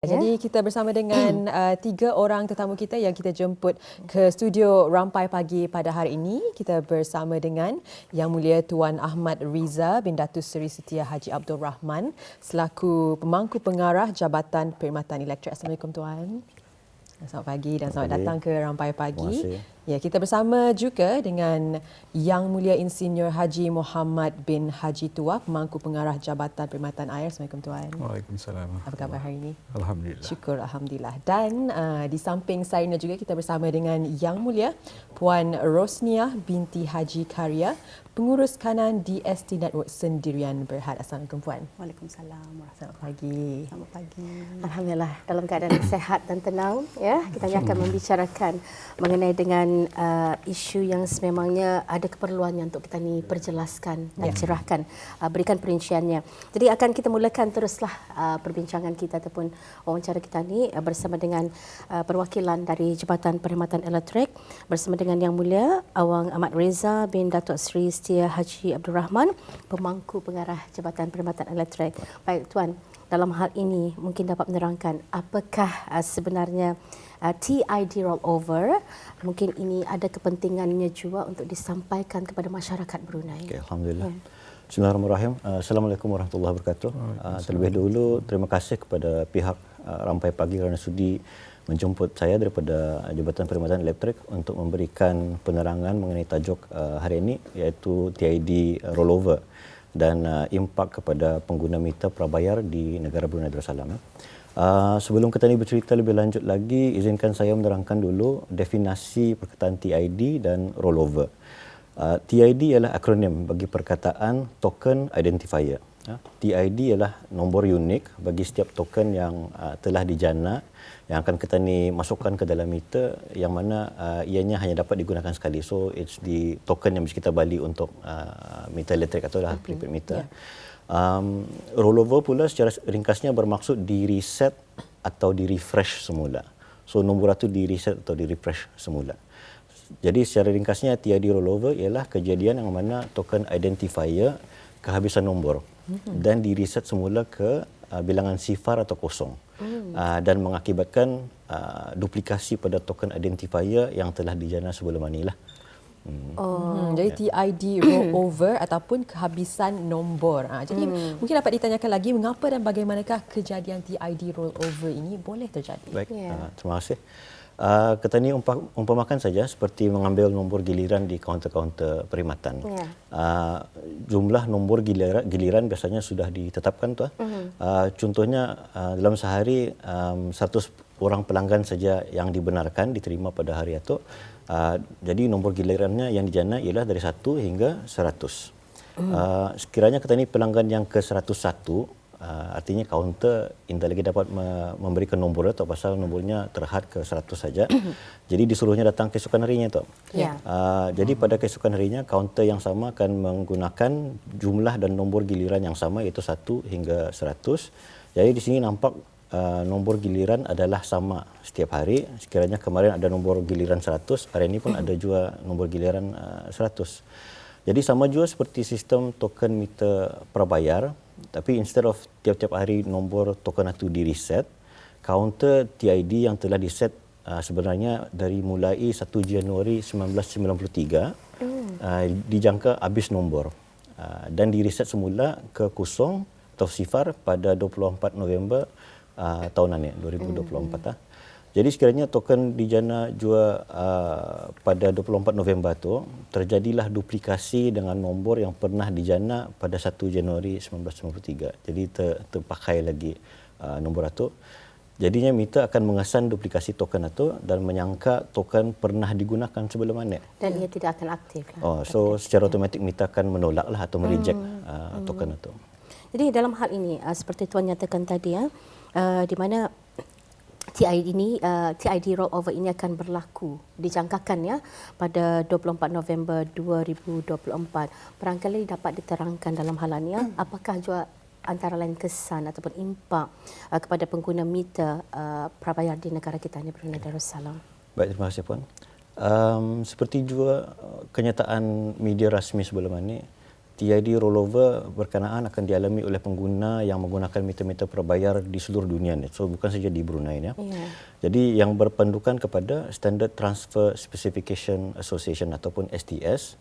Jadi kita bersama dengan tiga orang tetamu kita yang kita jemput ke studio Rampai Pagi pada hari ini. Kita bersama dengan Yang Mulia Tuan Ahmad Riza bin Datuk Seri Setia Haji Abdul Rahman selaku Pemangku Pengarah Jabatan Perkhidmatan Elektrik. Assalamualaikum Tuan. Selamat pagi dan selamat datang ke Rampai Pagi. Ya, kita bersama juga dengan Yang Mulia Insinyur Haji Muhammad bin Haji Tua, Pemangku Pengarah Jabatan Perkhidmatan Air. Assalamualaikum Tuan. Waalaikumsalam. Apa khabar hari ini? Alhamdulillah. Syukur, Alhamdulillah. Dan di samping saya juga kita bersama dengan Yang Mulia Puan Rosniah binti Haji Karya, Pengurus Kanan DST Network Sendirian Berhad. Assalamualaikum Puan. Waalaikumsalam. Selamat pagi. Selamat pagi. Alhamdulillah dalam keadaan sehat dan tenang ya. Kita akan membicarakan mengenai dengan isu yang sememangnya ada keperluannya untuk kita ni perjelaskan dan cerahkan, berikan perinciannya. Jadi akan kita mulakan teruslah perbincangan kita ataupun wawancara kita ni bersama dengan perwakilan dari Jabatan Perkhidmatan Elektrik bersama dengan Yang Mulia Awang Ahmad Riza bin Datuk Seri Setia Haji Abdul Rahman, Pemangku Pengarah Jabatan Perkhidmatan Elektrik. Baik Tuan, dalam hal ini mungkin dapat menerangkan apakah sebenarnya TID rollover, mungkin ini ada kepentingannya juga untuk disampaikan kepada masyarakat Brunei. Okay, Alhamdulillah. Bismillahirrahmanirrahim. Assalamualaikum warahmatullahi wabarakatuh. Terlebih dahulu terima kasih kepada pihak Rampai Pagi kerana sudi menjemput saya daripada Jabatan Perkhidmatan Elektrik untuk memberikan penerangan mengenai tajuk hari ini, iaitu TID rollover dan impak kepada pengguna meter prabayar di negara Brunei Darussalam. Sebelum kita ni bercerita lebih lanjut lagi, izinkan saya menerangkan dulu definisi perkataan TID dan rollover. TID ialah akronim bagi perkataan Token Identifier. TID ialah nombor unik bagi setiap token yang telah dijana yang akan kita ni masukkan ke dalam meter, yang mana ianya hanya dapat digunakan sekali. So it's the token yang kita balik untuk meter elektrik atau prepaid meter. Rollover pula secara ringkasnya bermaksud di reset atau di refresh semula. So nombor itu di reset atau di refresh semula. Jadi secara ringkasnya TID rollover ialah kejadian yang mana token identifier kehabisan nombor dan di reset semula ke bilangan sifar atau kosong dan mengakibatkan duplikasi pada token identifier yang telah dijana sebelum inilah. Jadi TID rollover ataupun kehabisan nombor. Jadi mungkin dapat ditanyakan lagi mengapa dan bagaimanakah kejadian TID rollover ini boleh terjadi? Baik, terima kasih. Kita ni umpamakan saja seperti mengambil nombor giliran di kaunter-kaunter perkhidmatan. Jumlah nombor giliran biasanya sudah ditetapkan tu. Contohnya dalam sehari 100 orang pelanggan saja yang dibenarkan diterima pada hari itu. Jadi nombor gilirannya yang dijana ialah dari 1 hingga 100. Sekiranya kita ni pelanggan yang ke 101, artinya kaunter tidak lagi dapat memberikan nombor atau pasal nombornya terhad ke 100 saja. Jadi disuruhnya datang keesokan harinya tu. Jadi pada keesokan harinya kaunter yang sama akan menggunakan jumlah dan nombor giliran yang sama, iaitu 1 hingga 100. Jadi di sini nampak nombor giliran adalah sama setiap hari. Sekiranya kemarin ada nombor giliran 100, hari ini pun ada juga nombor giliran 100. Jadi sama juga seperti sistem token meter prabayar, tapi instead of tiap-tiap hari nombor token itu di reset, kaunter TID yang telah diset sebenarnya dari mulai 1 Januari 1993 dijangka habis nombor dan di reset semula ke kosong atau sifar pada 24 November tahunan ni 2024. Jadi sekiranya token dijana jua pada 24 November tu, terjadilah duplikasi dengan nombor yang pernah dijana pada 1 Januari 1993. Jadi terpakai lagi nombor itu. Jadinya meter akan mengesan duplikasi token itu dan menyangka token pernah digunakan sebelum ini. Dan ia tidak akan aktif. So secara automatik meter akan menolaklah atau mereject token itu. Jadi dalam hal ini seperti Tuan nyatakan tadi di mana TID rollover ini akan berlaku dijangkakan ya pada 24 November 2024. Barangkali dapat diterangkan dalam hal ini apakah juga antara lain kesan ataupun impak kepada pengguna meter prabayar di negara kita ini, Brunei Darussalam. Baik, terima kasih Puan. Seperti juga kenyataan media rasmi sebelum ini, TID rollover berkenaan akan dialami oleh pengguna yang menggunakan meter-meter prabayar di seluruh dunia ni. So bukan saja di Brunei ya. Jadi yang berpandukan kepada Standard Transfer Specification Association ataupun STS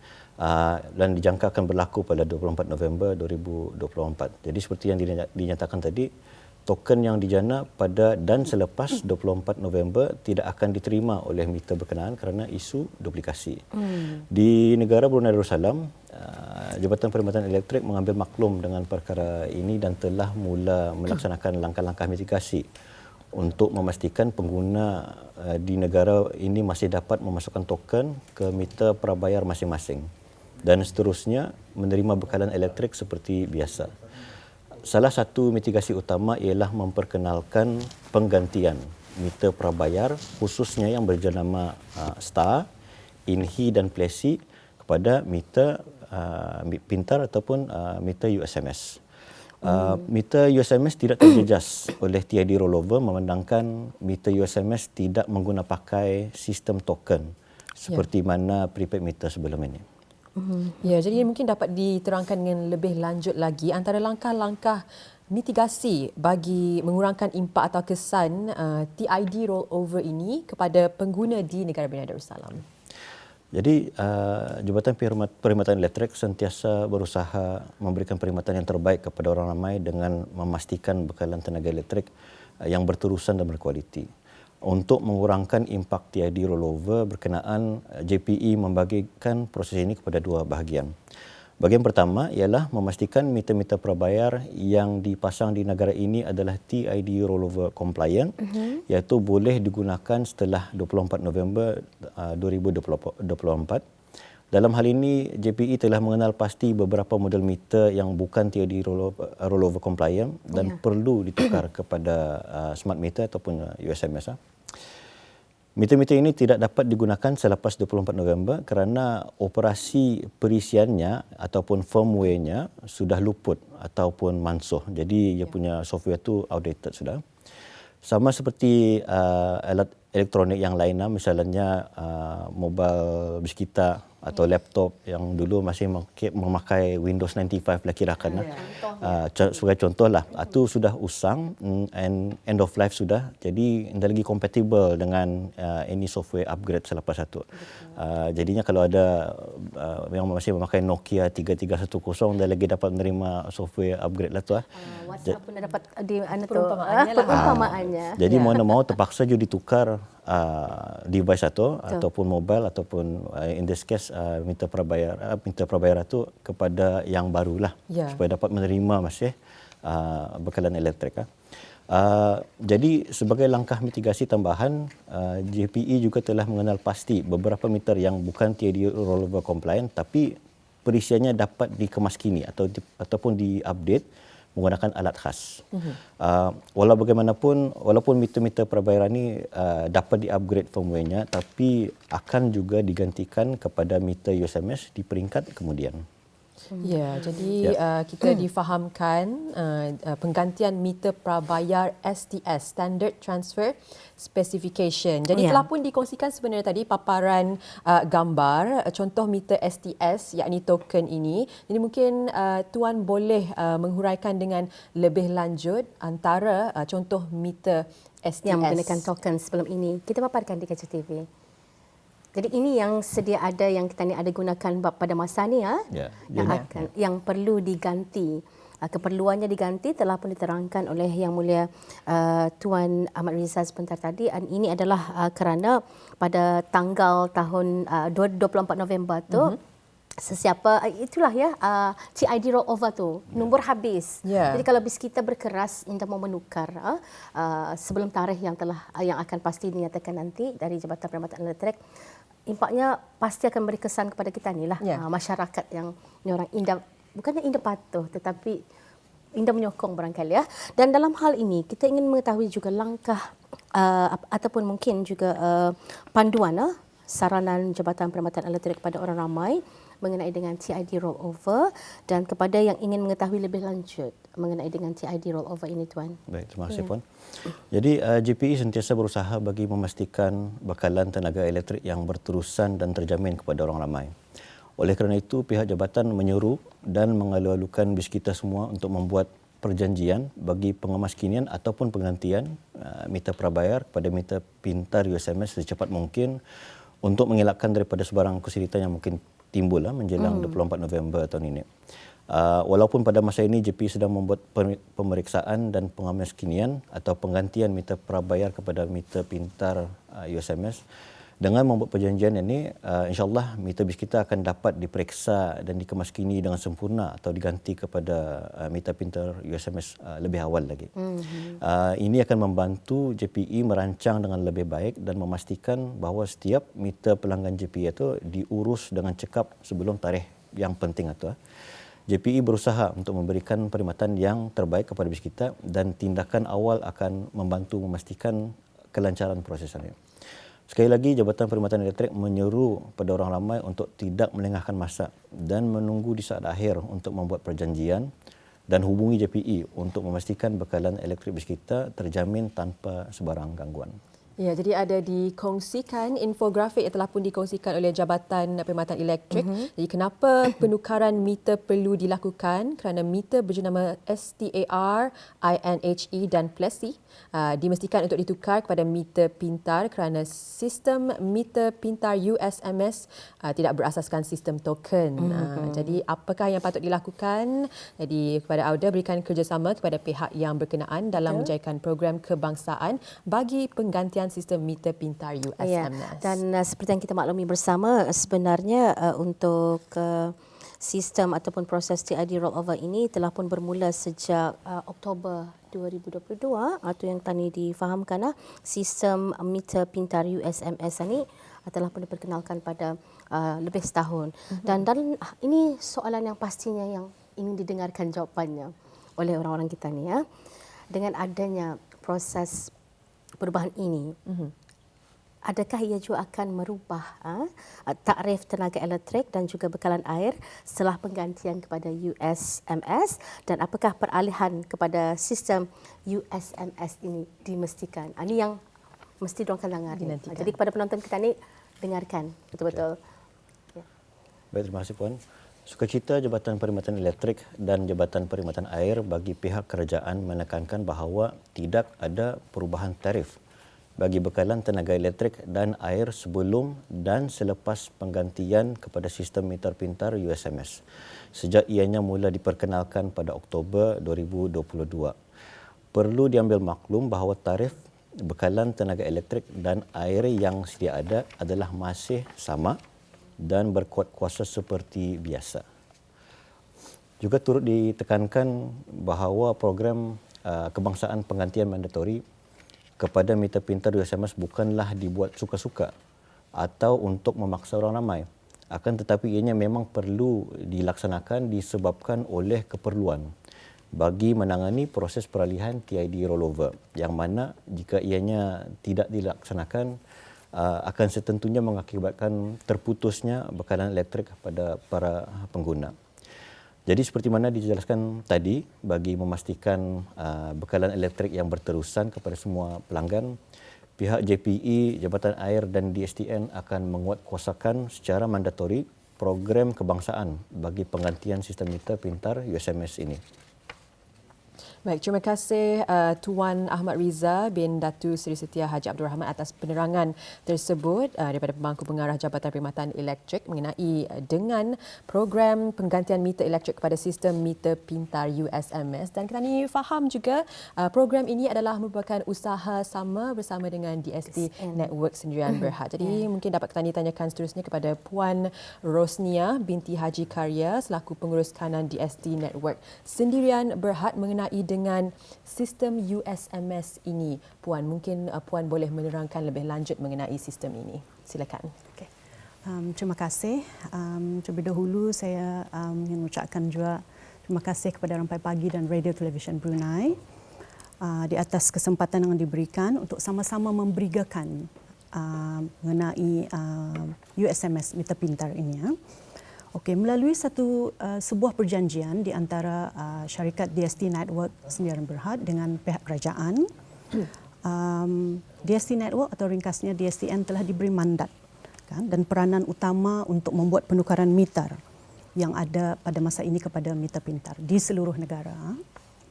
dan dijangka akan berlaku pada 24 November 2024. Jadi seperti yang dinyatakan tadi, token yang dijana pada dan selepas 24 November tidak akan diterima oleh miter berkenaan kerana isu duplikasi. Di negara Brunei Darussalam, Jabatan Perkhidmatan Elektrik mengambil maklum dengan perkara ini dan telah mula melaksanakan langkah-langkah mitigasi untuk memastikan pengguna di negara ini masih dapat memasukkan token ke meter prabayar masing-masing dan seterusnya menerima bekalan elektrik seperti biasa. Salah satu mitigasi utama ialah memperkenalkan penggantian meter prabayar khususnya yang berjenama Star, Inhi dan Plesi kepada meter pintar ataupun meter USMS. Meter USMS tidak terjejas oleh TID rollover memandangkan meter USMS tidak mengguna pakai sistem token seperti mana prepaid meter sebelum ini. Ya, jadi mungkin dapat diterangkan dengan lebih lanjut lagi antara langkah-langkah mitigasi bagi mengurangkan impak atau kesan TID rollover ini kepada pengguna di negara Brunei Darussalam. Jadi Jabatan Perkhidmatan Elektrik sentiasa berusaha memberikan perkhidmatan yang terbaik kepada orang ramai dengan memastikan bekalan tenaga elektrik yang berterusan dan berkualiti. Untuk mengurangkan impak TID rollover berkenaan, JPE membagikan proses ini kepada dua bahagian. Bahagian pertama ialah memastikan meter-meter prabayar yang dipasang di negara ini adalah TID rollover compliant, iaitu boleh digunakan setelah 24 November 2024. Dalam hal ini, JPE telah mengenal pasti beberapa model meter yang bukan TID rollover compliant dan perlu ditukar kepada smart meter ataupun USMS. Meter-meter ini tidak dapat digunakan selepas 24 November kerana operasi perisiannya ataupun firmware-nya sudah luput ataupun mansuh. Jadi ia punya software tu outdated sudah. Sama seperti alat elektronik yang lain, misalnya mobile bus kita atau laptop yang dulu masih memakai Windows 95 lah kirakan. Sebagai contohlah, itu sudah usang and end of life sudah. Jadi tidak lagi compatible dengan any software upgrade selepas itu. Jadinya kalau ada yang masih memakai Nokia 3310 dah lagi dapat menerima software upgrade lah tu. WhatsApp pun dah dapat di perumpamaannya. Jadi mau mau terpaksa juga ditukar device ataupun mobile ataupun in this case meter prabayar itu kepada yang barulah supaya dapat menerima masih bekalan elektrik. Jadi sebagai langkah mitigasi tambahan, JPE juga telah mengenal pasti beberapa meter yang bukan TID rollover compliant tapi perisiannya dapat dikemaskini ataupun diupdate menggunakan alat khas. Walaupun meter-meter prabayaran ini dapat di-upgrade firmware-nya, tapi akan juga digantikan kepada meter USMS di peringkat kemudian. Ya, jadi kita difahamkan penggantian meter prabayar STS, Standard Transfer Specification. Jadi telah pun dikongsikan sebenarnya tadi paparan gambar contoh meter STS, yakni token ini. Jadi mungkin Tuan boleh menghuraikan dengan lebih lanjut antara contoh meter STS yang menggunakan token sebelum ini. Kita paparkan di Kajah TV. Jadi ini yang sedia ada yang kita ni ada gunakan pada masa ni yang perlu diganti. Keperluannya diganti telah pun diterangkan oleh Yang Mulia Tuan Ahmad Riza sebentar tadi. Dan ini adalah kerana pada tanggal tahun 24 November tu sesiapa itulah TID rollover tu nombor habis. Jadi kalau bis kita berkeras untuk mau menukar sebelum tarikh yang akan pasti dinyatakan nanti dari Jabatan Perkhidmatan Elektrik, impaknya pasti akan beri kesan kepada kita ni lah masyarakat yang ni orang indah, bukannya indah patuh tetapi indah menyokong barangkali ya. Dan dalam hal ini kita ingin mengetahui juga langkah ataupun mungkin juga panduan saranan Jabatan Perkhidmatan Elektrik kepada orang ramai mengenai dengan TID rollover dan kepada yang ingin mengetahui lebih lanjut mengenai dengan TID rollover ini, Tuan. Baik, terima kasih Puan. Jadi JPE sentiasa berusaha bagi memastikan bekalan tenaga elektrik yang berterusan dan terjamin kepada orang ramai. Oleh kerana itu, pihak jabatan menyeru dan mengalu-alukan bis kita semua untuk membuat perjanjian bagi pengemaskinian ataupun penggantian meter prabayar kepada meter pintar USMS secepat mungkin untuk mengelakkan daripada sebarang kesulitan yang mungkin timbul menjelang 24 November tahun ini. Walaupun pada masa ini JP sedang membuat pemeriksaan dan pengemaskinian atau penggantian meter prabayar kepada meter pintar USMS, dengan membuat perjanjian ini, insyaAllah meter bis kita akan dapat diperiksa dan dikemaskini dengan sempurna atau diganti kepada meter pintar USMS lebih awal lagi. Ini akan membantu JPE merancang dengan lebih baik dan memastikan bahawa setiap meter pelanggan JPE itu diurus dengan cekap sebelum tarikh yang penting itu. JPE berusaha untuk memberikan perkhidmatan yang terbaik kepada bis kita dan tindakan awal akan membantu memastikan kelancaran proses ini. Sekali lagi, Jabatan Perkhidmatan Elektrik menyeru pada orang ramai untuk tidak melengahkan masa dan menunggu di saat akhir untuk membuat perjanjian dan hubungi JPE untuk memastikan bekalan elektrik bis kita terjamin tanpa sebarang gangguan. Ya, jadi ada dikongsikan infografik yang telah pun dikongsikan oleh Jabatan Perkhidmatan Elektrik. Jadi kenapa penukaran meter perlu dilakukan? Kerana meter berjenama STAR, INHE dan Plessy dimestikan untuk ditukar kepada meter pintar kerana sistem meter pintar USMS tidak berasaskan sistem token. Jadi apakah yang patut dilakukan? Jadi kepada Auda berikan kerjasama kepada pihak yang berkenaan dalam menjayakan program kebangsaan bagi penggantian sistem meter pintar USMS. Dan seperti yang kita maklumi bersama, sebenarnya untuk sistem ataupun proses TID rollover ini telah pun bermula sejak Oktober 2022 atau yang tadi difahamkan sistem meter pintar USMS ini telah pun diperkenalkan pada lebih setahun. Dan ini soalan yang pastinya yang ingin didengarkan jawapannya oleh orang-orang kita ni ya. Dengan adanya proses perubahan ini, adakah ia juga akan merubah takrif tenaga elektrik dan juga bekalan air setelah penggantian kepada USMS, dan apakah peralihan kepada sistem USMS ini dimestikan? Ini yang mesti diorang akan dengar. Jadi kepada penonton kita ni, dengarkan betul-betul. Ya. Baik, terima kasih Puan. Sukacita Jabatan Perkhidmatan Elektrik dan Jabatan Perkhidmatan Air bagi pihak kerajaan menekankan bahawa tidak ada perubahan tarif bagi bekalan tenaga elektrik dan air sebelum dan selepas penggantian kepada sistem meter pintar USMS sejak ianya mula diperkenalkan pada Oktober 2022. Perlu diambil maklum bahawa tarif bekalan tenaga elektrik dan air yang sedia ada adalah masih sama dan berkuat kuasa seperti biasa. Juga turut ditekankan bahawa program kebangsaan penggantian mandatori kepada meter pintar USMS bukanlah dibuat suka-suka atau untuk memaksa orang ramai. Akan tetapi ianya memang perlu dilaksanakan disebabkan oleh keperluan bagi menangani proses peralihan TID rollover yang mana jika ianya tidak dilaksanakan akan setentunya mengakibatkan terputusnya bekalan elektrik kepada para pengguna. Jadi seperti mana dijelaskan tadi, bagi memastikan bekalan elektrik yang berterusan kepada semua pelanggan, pihak JPE, Jabatan Air dan DSTN akan menguatkuasakan secara mandatori program kebangsaan bagi penggantian sistem meter pintar USMS ini. Baik, terima kasih Tuan Ahmad Riza bin Datu Seri Setia Haji Abdul Rahman atas penerangan tersebut daripada Pemangku Pengarah Jabatan Perkhidmatan Elektrik mengenai dengan program penggantian meter elektrik kepada sistem meter pintar USMS. Dan kita ni faham juga program ini adalah merupakan usaha sama bersama dengan DST Network Sendirian Berhad. Jadi mungkin dapat kita tanyakan seterusnya kepada Puan Rosnia binti Haji Karya selaku pengurus kanan DST Network Sendirian Berhad mengenai dengan sistem USMS ini. Puan, mungkin Puan boleh menerangkan lebih lanjut mengenai sistem ini. Silakan. Okay. Terima kasih. Terlebih dahulu saya ingin mengucapkan juga terima kasih kepada Rampai Pagi dan Radio Television Brunei di atas kesempatan yang diberikan untuk sama-sama memberigakan mengenai USMS meter pintar ini. Okey, melalui sebuah perjanjian di antara syarikat DST Network Sendirian Berhad dengan pihak kerajaan, DST Network atau ringkasnya DSTN telah diberi mandat kan, dan peranan utama untuk membuat penukaran meter yang ada pada masa ini kepada meter pintar di seluruh negara.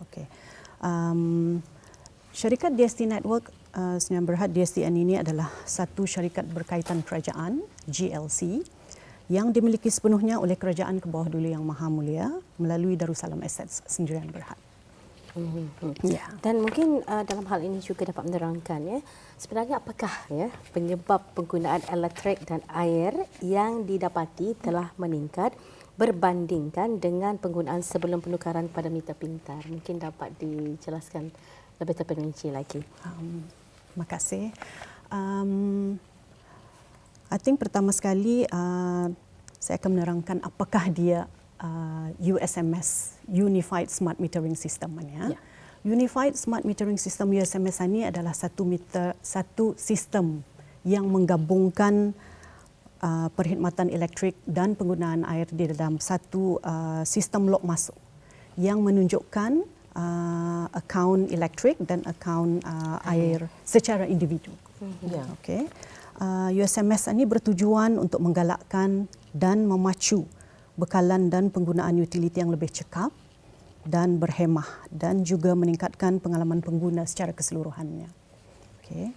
Okey. Syarikat DST Network Sdn Bhd DSTN ini adalah satu syarikat berkaitan kerajaan GLC yang dimiliki sepenuhnya oleh Kerajaan ke Bawah Dulu Yang Maha Mulia melalui Darussalam Assets Sdn Bhd. Ya. Dan mungkin dalam hal ini juga dapat menerangkan ya, sebenarnya apakah ya penyebab penggunaan elektrik dan air yang didapati telah meningkat berbandingkan dengan penggunaan sebelum penukaran pada meter pintar. Mungkin dapat dijelaskan lebih terperinci lagi. Terima kasih. I think pertama sekali saya akan menerangkan apakah dia USMS, Unified Smart Metering System. Ya. Unified Smart Metering System USMS ini adalah satu sistem yang menggabungkan perkhidmatan elektrik dan penggunaan air di dalam satu sistem log masuk yang menunjukkan akaun elektrik dan akaun air secara individu. Okay. USMS ini bertujuan untuk menggalakkan dan memacu bekalan dan penggunaan utiliti yang lebih cekap dan berhemah dan juga meningkatkan pengalaman pengguna secara keseluruhannya. Okay.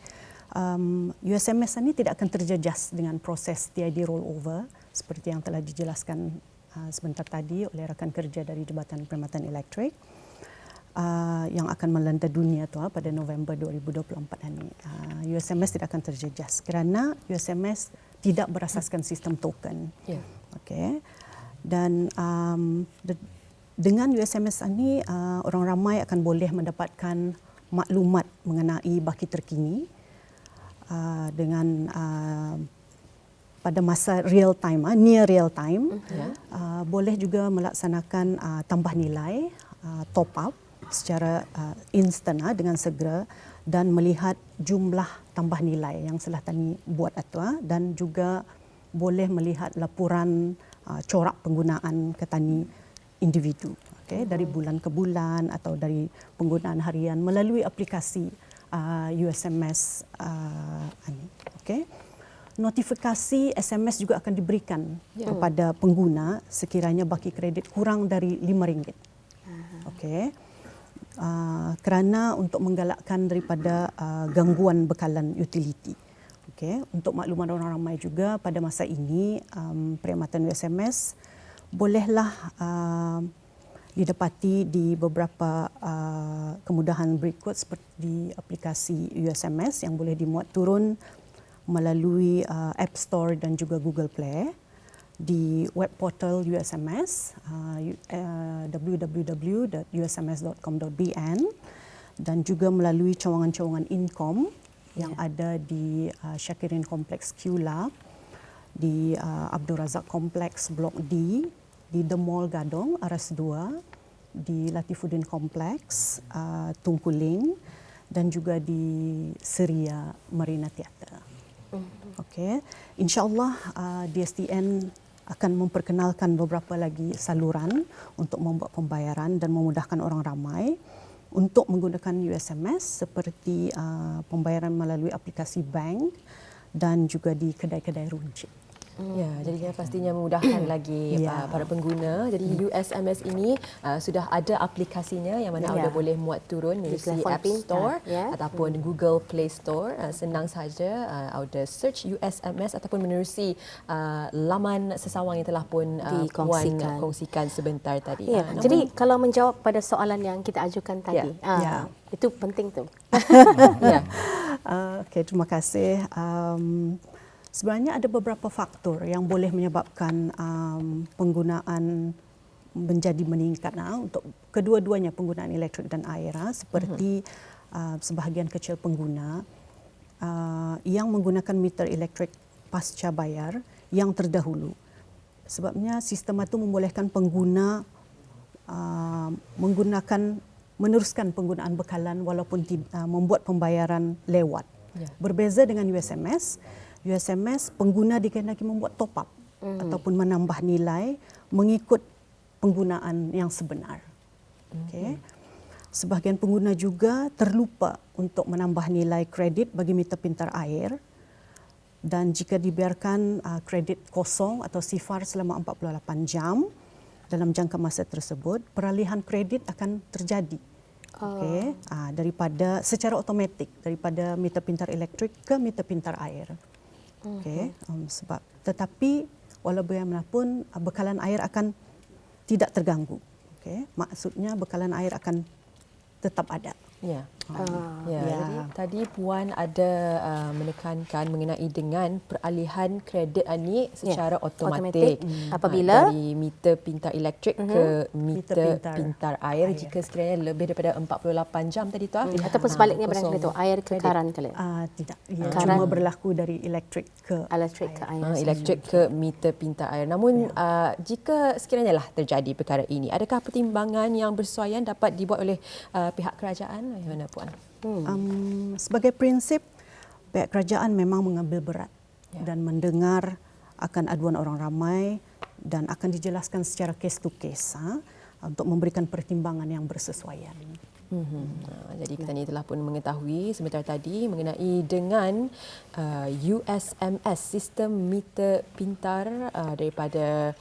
USMS ini tidak akan terjejas dengan proses TID rollover seperti yang telah dijelaskan sebentar tadi oleh rakan kerja dari Jabatan Perkhidmatan Elektrik yang akan melanda dunia pada November 2024 ini. USMS tidak akan terjejas kerana USMS tidak berasaskan sistem token. Okay. Dan dengan USMS ini orang ramai akan boleh mendapatkan maklumat mengenai baki terkini dengan pada masa real time, near real time. Boleh juga melaksanakan tambah nilai, top up secara instan dengan segera dan melihat jumlah tambah nilai yang telah tadi buat dan juga boleh melihat laporan corak penggunaan ketani individu, okay, dari bulan ke bulan atau dari penggunaan harian melalui aplikasi USMS ini. Okay. Notifikasi SMS juga akan diberikan kepada pengguna sekiranya baki kredit kurang dari RM5. Okay. Kerana untuk menggalakkan daripada gangguan bekalan utiliti. Okay. Untuk makluman orang ramai juga pada masa ini perkhidmatan USMS bolehlah didapati di beberapa kemudahan berikut seperti aplikasi USMS yang boleh dimuat turun melalui App Store dan juga Google Play, di web portal USMS www.usms.com.bn dan juga melalui cawangan-cawangan Incom yang ada di Syakirin Kompleks Q-Lab, di Abdul Razak Kompleks Blok D, di The Mall Gadong Aras 2, di Latifuddin Kompleks Tunku Link dan juga di Seria Marina Theatre. Okay. InsyaAllah DSTN akan memperkenalkan beberapa lagi saluran untuk membuat pembayaran dan memudahkan orang ramai untuk menggunakan USMS seperti pembayaran melalui aplikasi bank dan juga di kedai-kedai runcit. Ya, jadinya pastinya memudahkan lagi para pengguna. Jadi USMS ini sudah ada aplikasinya yang mana anda boleh muat turun di App Store ataupun Google Play Store. Senang saja anda search USMS ataupun menerusi laman sesawang yang telah pun Puan kongsikan sebentar tadi. Jadi kalau menjawab pada soalan yang kita ajukan tadi, itu penting tu. Okay, terima kasih. Sebenarnya ada beberapa faktor yang boleh menyebabkan penggunaan menjadi meningkat untuk kedua-duanya penggunaan elektrik dan air seperti sebahagian kecil pengguna yang menggunakan meter elektrik pasca bayar yang terdahulu. Sebabnya sistem itu membolehkan pengguna meneruskan penggunaan bekalan walaupun membuat pembayaran lewat. Berbeza dengan USMS pengguna dikehendaki membuat top up ataupun menambah nilai mengikut penggunaan yang sebenar. Okay. Sebahagian pengguna juga terlupa untuk menambah nilai kredit bagi meter pintar air dan jika dibiarkan kredit kosong atau sifar selama 48 jam dalam jangka masa tersebut, peralihan kredit akan terjadi. Okey, daripada secara automatik daripada meter pintar elektrik ke meter pintar air. Okey, sebab tetapi walau bagaimanapun bekalan air akan tidak terganggu. Okey, maksudnya bekalan air akan tetap ada. Ya. Jadi tadi Puan ada menekankan mengenai dengan peralihan kredit ini secara automatik apabila dari meter pintar elektrik ke meter pintar air jika sekiranya lebih daripada 48 jam tadi tu ataupun sebaliknya barangkali itu air ke karan kali. Tidak, cuma berlaku dari elektrik ke air. Elektrik ke meter pintar air. Namun jika sekiranya lah terjadi perkara ini, adakah pertimbangan yang bersuaian dapat dibuat oleh pihak kerajaan? Bagaimana Puan? Sebagai prinsip, pihak kerajaan memang mengambil berat dan mendengar akan aduan orang ramai dan akan dijelaskan secara case to case untuk memberikan pertimbangan yang bersesuaian. Jadi kita ni telah pun mengetahui sebentar tadi mengenai dengan USMS, sistem meter pintar daripada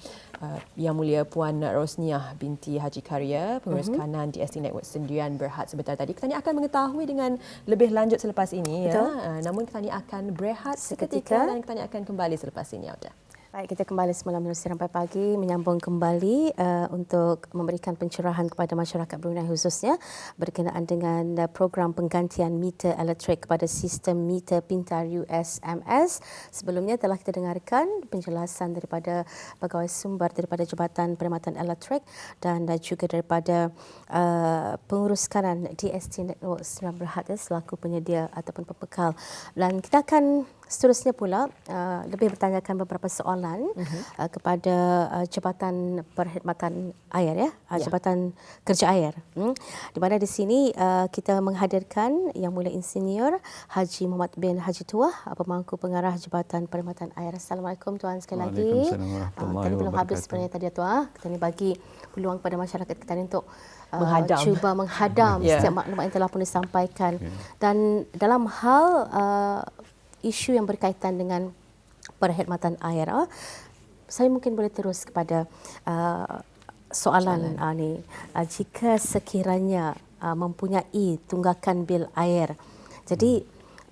Yang Mulia Puan Rosniah binti Haji Karya, pengurus kanan DST Network Sendirian Berhad sebentar tadi. Kita ni akan mengetahui dengan lebih lanjut selepas ini. Namun kita ni akan berehat seketika dan kita ni akan kembali selepas ini. Baik, kita kembali semalam menerusi Rampai Pagi, menyambung kembali untuk memberikan pencerahan kepada masyarakat Brunei khususnya berkenaan dengan program penggantian meter elektrik kepada sistem meter pintar USMS. Sebelumnya telah kita dengarkan penjelasan daripada pegawai sumber daripada Jabatan Perkhidmatan Elektrik dan juga daripada pengurus kanan DST Network Sendirian Berhad selaku penyedia ataupun pembekal. Dan kita akan seterusnya pula lebih bertanyakan beberapa soalan kepada Jabatan Perkhidmatan Air Jabatan Kerja Air. Di mana di sini kita menghadirkan Yang Mulia Insinyur Haji Muhammad bin Haji Tuah, pemangku pengarah Jabatan Perkhidmatan Air. Assalamualaikum Tuan sekali lagi. Tadi belum habis sebenarnya tadi Tuan. Kita ni bagi peluang kepada masyarakat kita ni untuk cuba menghadam setiap maklumat yang telah pun disampaikan. Dan dalam hal isu yang berkaitan dengan perkhidmatan air, saya mungkin boleh terus kepada soalan ni. Jika sekiranya mempunyai tunggakan bil air, jadi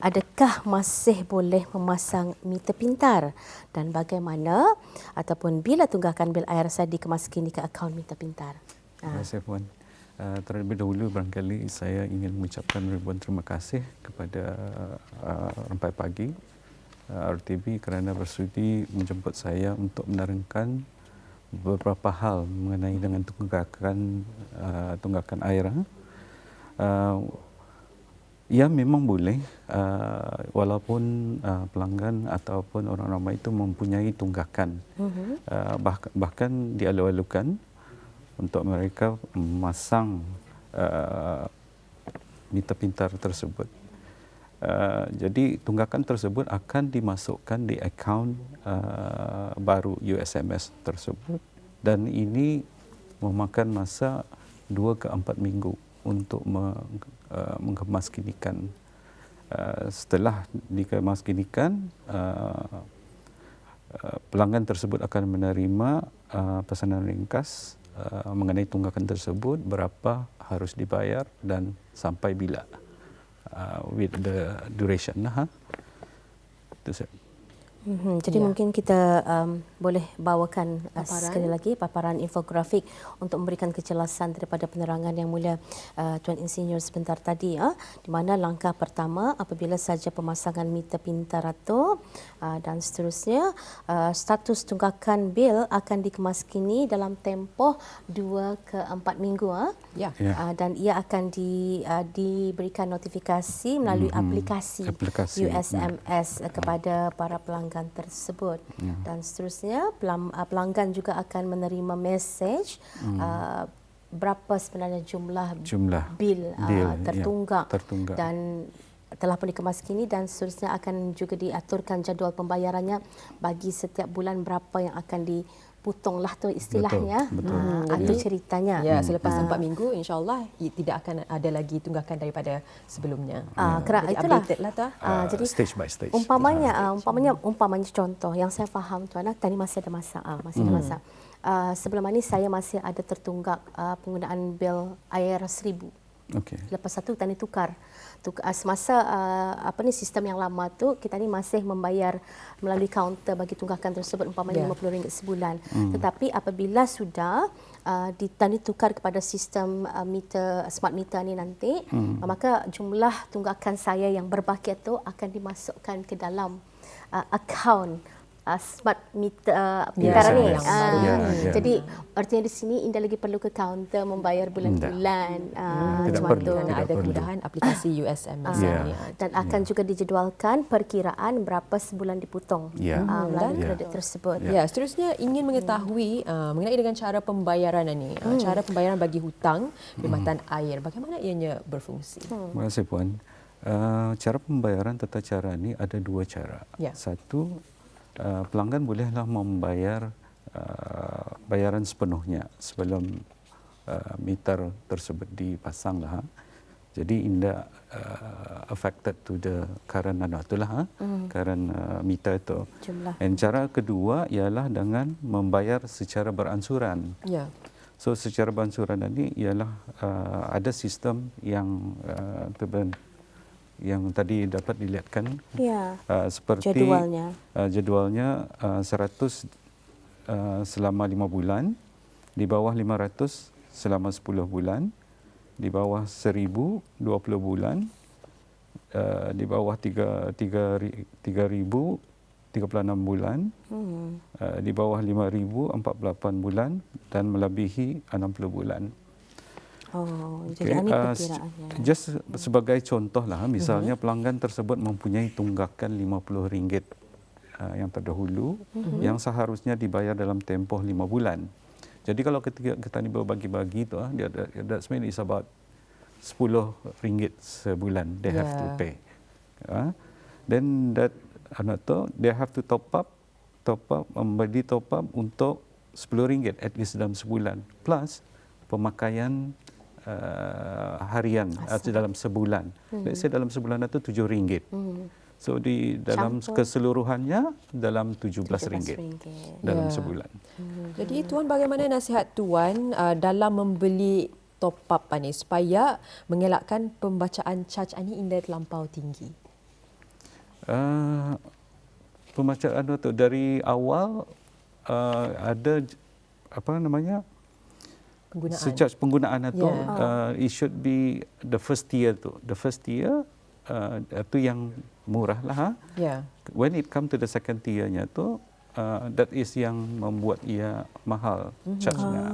adakah masih boleh memasang meter pintar dan bagaimana ataupun bila tunggakan bil air saya dikemaskini ke akaun meter pintar? Terima kasih Puan. Terlebih dahulu barangkali saya ingin mengucapkan ribuan terima kasih kepada Rampai Pagi RTB kerana bersudi menjemput saya untuk menerangkan beberapa hal mengenai dengan tunggakan air. Ya memang boleh walaupun pelanggan ataupun orang ramai itu mempunyai tunggakan. Bahkan dialu-alukan untuk mereka memasang meter pintar tersebut. Jadi tunggakan tersebut akan dimasukkan di akaun baru USMS tersebut dan ini memakan masa 2 ke 4 minggu untuk mengemaskinikan. Setelah dikemaskinikan, pelanggan tersebut akan menerima pesanan ringkas mengenai tunggakan tersebut, berapa harus dibayar dan sampai bila, with the duration. Itu saja. Jadi mungkin kita boleh bawakan sekali lagi paparan infografik untuk memberikan kejelasan daripada penerangan Yang Mulia Tuan Insinyur sebentar tadi, di mana langkah pertama apabila saja pemasangan meter pintar itu dan seterusnya, status tunggakan bil akan dikemaskini dalam tempoh 2 ke 4 minggu dan ia akan diberikan notifikasi melalui aplikasi USMS kepada para pelanggan tersebut dan seterusnya pelanggan juga akan menerima mesej berapa sebenarnya jumlah bil tertunggak dan telah pun dikemaskini dan seterusnya akan juga diaturkan jadual pembayarannya bagi setiap bulan berapa yang akan dipotonglah tu istilahnya. Itu ceritanya. Ya, selepas 4 minggu insya-Allah tidak akan ada lagi tunggakan daripada sebelumnya. Kerana Jadi itulah. updated lah tu. Jadi stage by stage. umpamanya contoh yang saya faham tuan, tadi masih ada masa, sebelum ini saya masih ada tertunggak penggunaan bil air 1,000. Okey. Lepas satu kita ni tukar. Semasa sistem yang lama tu kita ni masih membayar melalui kaunter bagi tunggakan tersebut umpamanya RM50 sebulan. Tetapi apabila sudah ditani tukar kepada sistem meter smart meter ni nanti, maka jumlah tunggakan saya yang berbaki itu akan dimasukkan ke dalam akaun smart meter meter ni. Jadi artinya di sini Indah lagi perlu ke kaunter membayar bulan-bulan. Tidak perlu. Kerana ada kemudahan aplikasi USM misalnya. Dan akan juga dijadualkan perkiraan berapa sebulan dipotong melalui kredit tersebut. Ya, seterusnya ingin mengetahui mengenai dengan cara pembayaran ini. Cara pembayaran bagi hutang perkhidmatan air. Bagaimana ianya berfungsi? Terima kasih Puan. Cara pembayaran tata cara ni ada 2 cara. Satu, pelanggan bolehlah membayar bayaran sepenuhnya sebelum meter tersebut dipasang lah. Jadi Indah affected to the current current meter itu. Dan cara kedua ialah dengan membayar secara beransuran. So secara beransuran ini ialah ada sistem yang yang tadi dapat dilihatkan seperti jadualnya 100 selama 5 bulan, di bawah 500 selama 10 bulan, di bawah 1000 20 bulan, di bawah 3000 36 bulan, di bawah 5000 48 bulan dan melebihi 60 bulan. Jadi ini perkiraannya. Just sebagai contoh lah, misalnya pelanggan tersebut mempunyai tunggakan RM50 yang terdahulu yang seharusnya dibayar dalam tempoh 5 bulan. Jadi kalau kita ni berbagi-bagi tu, that's mean is about RM10 sebulan they have to pay. Then that they have to top up membeli top up untuk RM10 at least dalam sebulan plus pemakaian harian atau dalam sebulan. Let's say dalam sebulan itu RM7. So di dalam keseluruhannya dalam RM17 dalam sebulan. Jadi Tuan, bagaimana nasihat Tuan dalam membeli top up ni supaya mengelakkan pembacaan charge ini Indah terlampau tinggi? Pembacaan itu dari awal ada penggunaan itu it should be the first year tu. The first year itu yang murah lah. When it come to the second tier-nya tu that is yang membuat ia mahal charge-nya.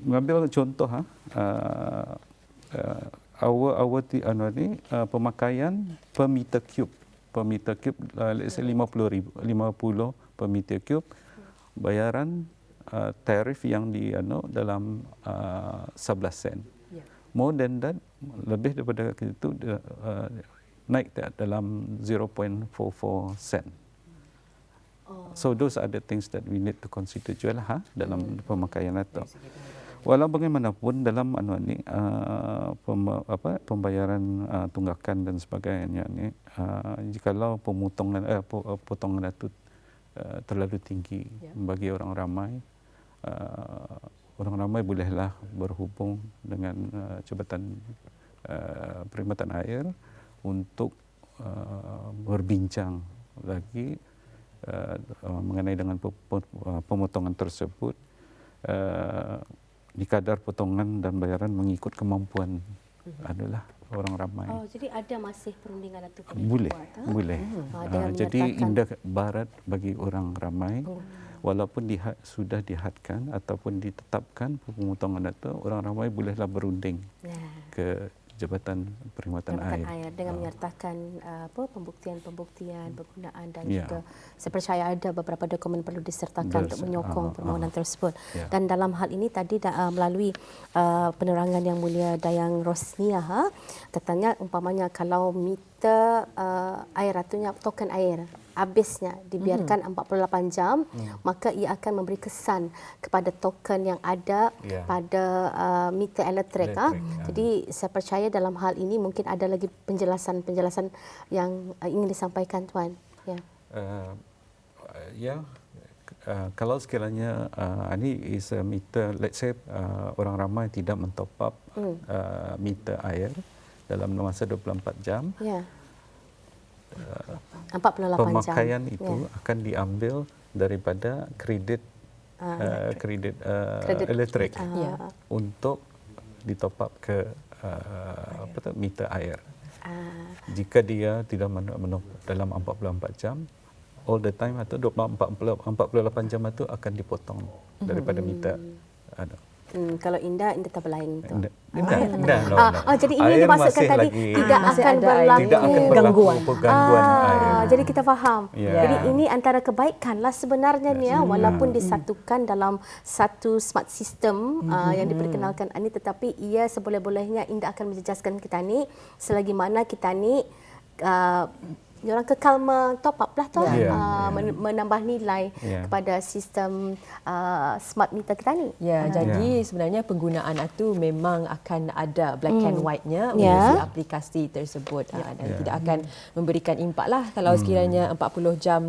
Mengambil contoh pemakaian per meter cube. Let's say 50 per meter cube, bayaran tarif yang dalam 11 sen. More than that, lebih daripada itu naik dalam 0.44 sen. So those are the things that we need to consider juga dalam pemakaian itu. Walau bagaimanapun dalam pembayaran tunggakan dan sebagainya ni, jikalau potongan itu terlalu tinggi bagi orang ramai bolehlah berhubung dengan Jabatan Perkhidmatan Air untuk berbincang lagi mengenai dengan pemotongan tersebut di kadar potongan dan bayaran mengikut kemampuan adalah orang ramai. Jadi ada masih perundingan itu? Boleh. Jadi Indah barat bagi orang ramai. Walaupun sudah dihadkan ataupun ditetapkan pemotongan itu, orang ramai bolehlah berunding ke Jabatan Perkhidmatan Air dengan menyertakan pembuktian penggunaan dan juga saya percaya ada beberapa dokumen perlu disertakan untuk menyokong permohonan tersebut. Dan dalam hal ini tadi melalui penerangan Yang Mulia Dayang Rosnia, katanya umpamanya kalau meter air atunya token air habisnya dibiarkan 48 jam, maka ia akan memberi kesan kepada token yang ada pada meter elektrik. Jadi saya percaya dalam hal ini mungkin ada lagi penjelasan yang ingin disampaikan Tuan. Kalau sekiranya ini is a meter, let's say orang ramai tidak mentop up meter air dalam masa 24 jam, 48 pemakaian jam. itu akan diambil daripada kredit elektrik untuk ditop up ke meter air. Jika dia tidak menop dalam 44 jam, all the time atau 48 jam itu akan dipotong daripada meter. Kalau Indah tak berlain tu. Jadi ini air dimaksudkan tadi tidak akan berlaku gangguan air. Jadi kita faham. Jadi ini antara kebaikan lah sebenarnya ni walaupun disatukan dalam satu smart system yang diperkenalkan ini, tetapi ia seboleh-bolehnya Indah akan menjejaskan kita ni selagi mana kita ni orang kekal top up lah tu, menambah nilai kepada sistem smart meter kita ni. Jadi sebenarnya penggunaan itu memang akan ada black and white-nya untuk aplikasi tersebut dan tidak akan memberikan impak lah kalau sekiranya 40 jam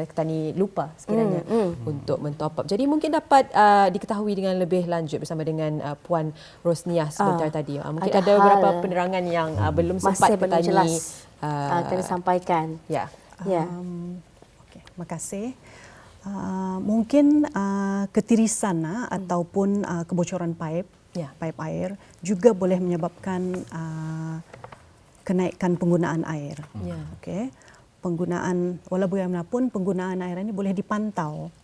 kita ni lupa sekiranya untuk mentop up. Jadi mungkin dapat diketahui dengan lebih lanjut bersama dengan Puan Rosniah sebentar tadi. Mungkin ada beberapa penerangan yang belum sempat kita ni kami sampaikan. Okey, terima kasih. Mungkin ketirisan ataupun kebocoran pipe air juga boleh menyebabkan kenaikan penggunaan air. Okey. Penggunaan walaupun penggunaan air ini boleh dipantau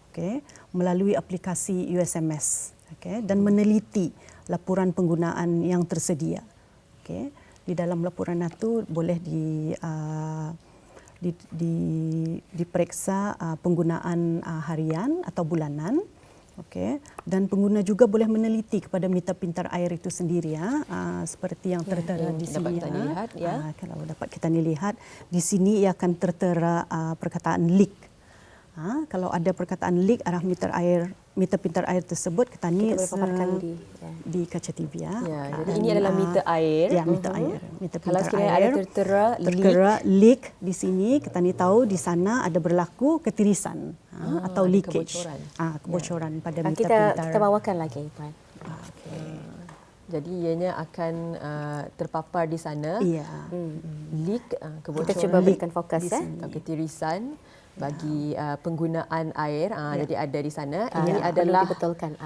melalui aplikasi USMS dan meneliti laporan penggunaan yang tersedia. Di dalam laporan itu boleh diperiksa penggunaan harian atau bulanan, dan pengguna juga boleh meneliti kepada meter pintar air itu sendiri seperti yang tertera di sini. Kalau dapat kita lihat di sini ia akan tertera perkataan leak. Kalau ada perkataan leak arah meter pintar air tersebut, kita ni di kaca TV jadi ini adalah meter air. Meter air. Meter kalau pintar sekiranya air. ada tertera leak di sini, kita ni tahu di sana ada berlaku ketirisan atau leakage. Kebocoran pada meter pintar. Kita bawakan lagi, Puan. Jadi ianya akan terpapar di sana. Leak, kebocoran. Kita cuba berikan fokus atau ketirisan bagi penggunaan air. Jadi ada di sana. Ini adalah dibetulkan.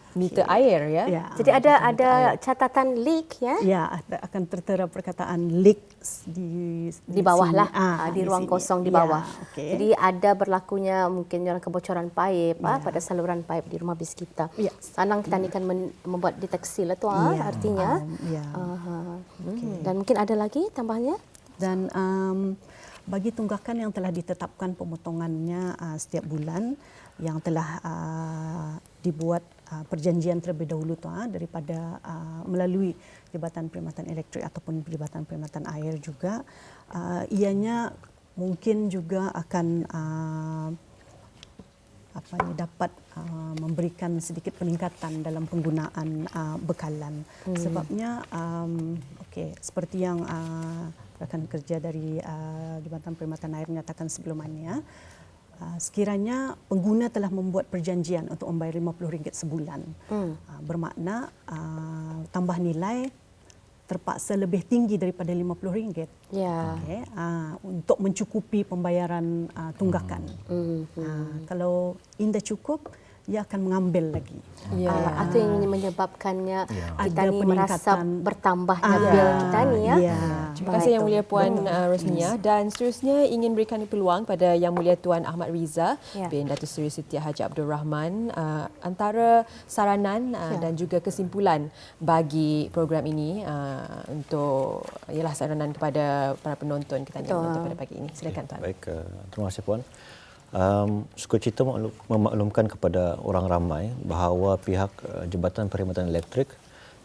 Meter air Jadi ada catatan leak akan tertera perkataan leak di bawah lah, di ruang kosong di bawah. Jadi ada berlakunya mungkin kebocoran pipe pada saluran pipe di rumah bis kita. Senang kita ni kan membuat deteksi lah tu artinya. Dan mungkin ada lagi tambahnya. Dan bagi tunggakan yang telah ditetapkan pemotongannya setiap bulan, yang telah dibuat perjanjian terlebih dahulu daripada melalui Jabatan Perkhidmatan Elektrik ataupun Jabatan Perkhidmatan Air juga, ianya mungkin juga akan dapat memberikan sedikit peningkatan dalam penggunaan bekalan. Sebabnya seperti yang rakan kerja dari Jabatan Perkhidmatan Air menyatakan sebelumnya, sekiranya pengguna telah membuat perjanjian untuk membayar RM50 sebulan, bermakna tambah nilai terpaksa lebih tinggi daripada RM50 untuk mencukupi pembayaran tunggakan. Kalau Indah cukup, ia akan mengambil lagi. Atau yang menyebabkannya kita ni merasa bertambahnya bil kita ni Terima kasih Yang Mulia Puan Rosniah, dan seterusnya ingin berikan peluang pada Yang Mulia Tuan Ahmad Riza bin Datuk Seri Siti Haji Abdul Rahman, antara saranan dan juga kesimpulan bagi program ini untuk saranan kepada para penonton kita yang menonton pada pagi ini. Silakan Tuan. Baik, terima kasih Puan. Sukacita memaklumkan kepada orang ramai bahawa pihak Jabatan Perkhidmatan Elektrik,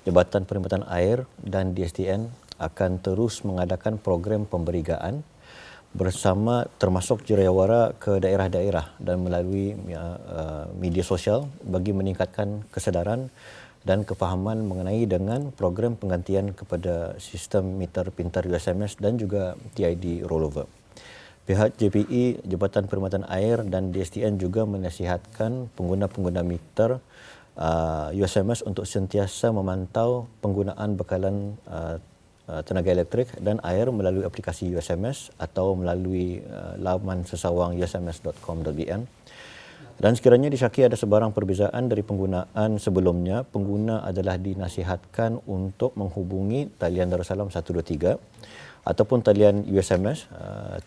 Jabatan Perkhidmatan Air dan DSTN akan terus mengadakan program pemberigaan bersama termasuk jururawara ke daerah-daerah dan melalui media sosial bagi meningkatkan kesedaran dan kefahaman mengenai dengan program penggantian kepada sistem meter pintar USMS dan juga TID rollover. Pihak JPE, Jabatan Perkhidmatan Air dan DSTN juga menasihatkan pengguna-pengguna meter USMS untuk sentiasa memantau penggunaan bekalan tenaga elektrik dan air melalui aplikasi USMS atau melalui laman sesawang usms.com.bn. Dan sekiranya disyaki ada sebarang perbezaan dari penggunaan sebelumnya, pengguna adalah dinasihatkan untuk menghubungi talian Darussalam 123 ataupun talian USMS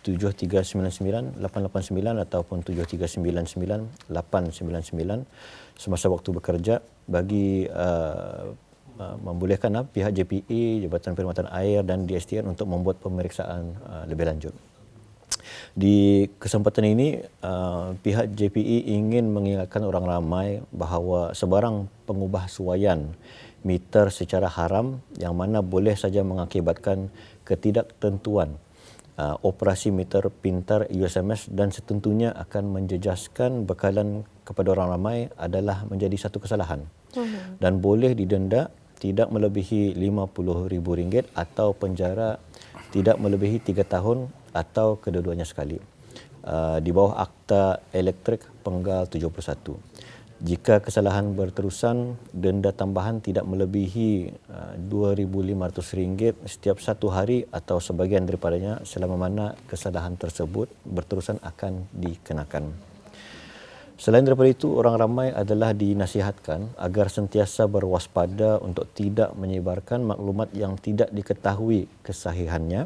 7399 889 ataupun 7399 899 semasa waktu bekerja bagi membolehkan pihak JPE, Jabatan Perkhidmatan Air dan DSTN untuk membuat pemeriksaan lebih lanjut. Di kesempatan ini, pihak JPE ingin mengingatkan orang ramai bahawa sebarang pengubah suaian meter secara haram yang mana boleh saja mengakibatkan ketidaktentuan operasi meter pintar USMS dan setentunya akan menjejaskan bekalan kepada orang ramai adalah menjadi satu kesalahan dan boleh didenda tidak melebihi RM50,000 atau penjara tidak melebihi 3 tahun atau kedua-duanya sekali di bawah Akta Elektrik Penggal 71. Jika kesalahan berterusan, denda tambahan tidak melebihi RM2,500 setiap 1 hari atau sebahagian daripadanya selama mana kesalahan tersebut berterusan akan dikenakan. Selain daripada itu, orang ramai adalah dinasihatkan agar sentiasa berwaspada untuk tidak menyebarkan maklumat yang tidak diketahui kesahihannya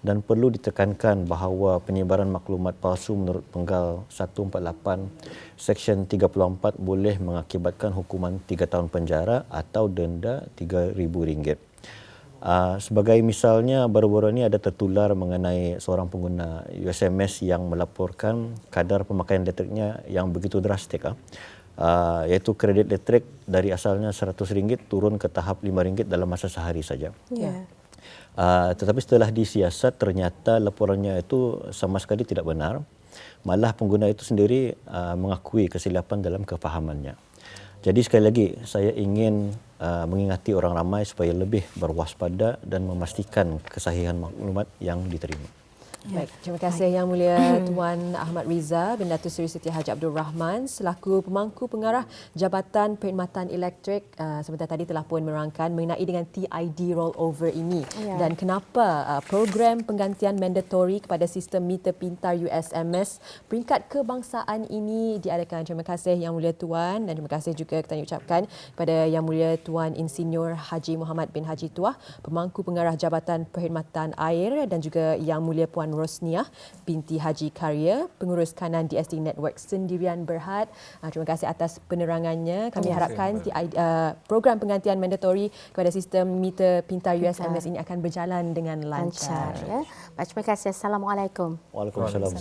dan perlu ditekankan bahawa penyebaran maklumat palsu menurut Penggal 148 Seksyen 34 boleh mengakibatkan hukuman 3 tahun penjara atau denda RM3,000. Sebagai misalnya, baru-baru ini ada tertular mengenai seorang pengguna USMS yang melaporkan kadar pemakaian elektriknya yang begitu drastik, iaitu kredit elektrik dari asalnya RM100 turun ke tahap RM5 dalam masa sehari saja. Ya. Tetapi setelah disiasat, ternyata laporannya itu sama sekali tidak benar. Malah pengguna itu sendiri mengakui kesilapan dalam kefahamannya. Jadi sekali lagi, saya ingin mengingati orang ramai supaya lebih berwaspada dan memastikan kesahihan maklumat yang diterima. Baik, terima kasih Yang Mulia Tuan Ahmad Riza bin Datuk Seri Siti Haji Abdul Rahman selaku pemangku pengarah Jabatan Perkhidmatan Elektrik sebentar tadi telah pun menerangkan mengenai dengan TID rollover ini dan kenapa program penggantian mandatory kepada sistem meter pintar USMS peringkat kebangsaan ini diadakan. Terima kasih Yang Mulia Tuan dan terima kasih juga kita ucapkan kepada Yang Mulia Tuan Insinyur Haji Muhammad bin Haji Tuah, pemangku pengarah Jabatan Perkhidmatan Air dan juga Yang Mulia Puan Rosniah binti Haji Karya, pengurus kanan DST Network Sendirian Berhad. Terima kasih atas penerangannya. Kami harapkan program penggantian mandatory kepada sistem meter pintar USMS ini akan berjalan dengan lancar. Ya. Terima kasih. Assalamualaikum. Waalaikumsalam.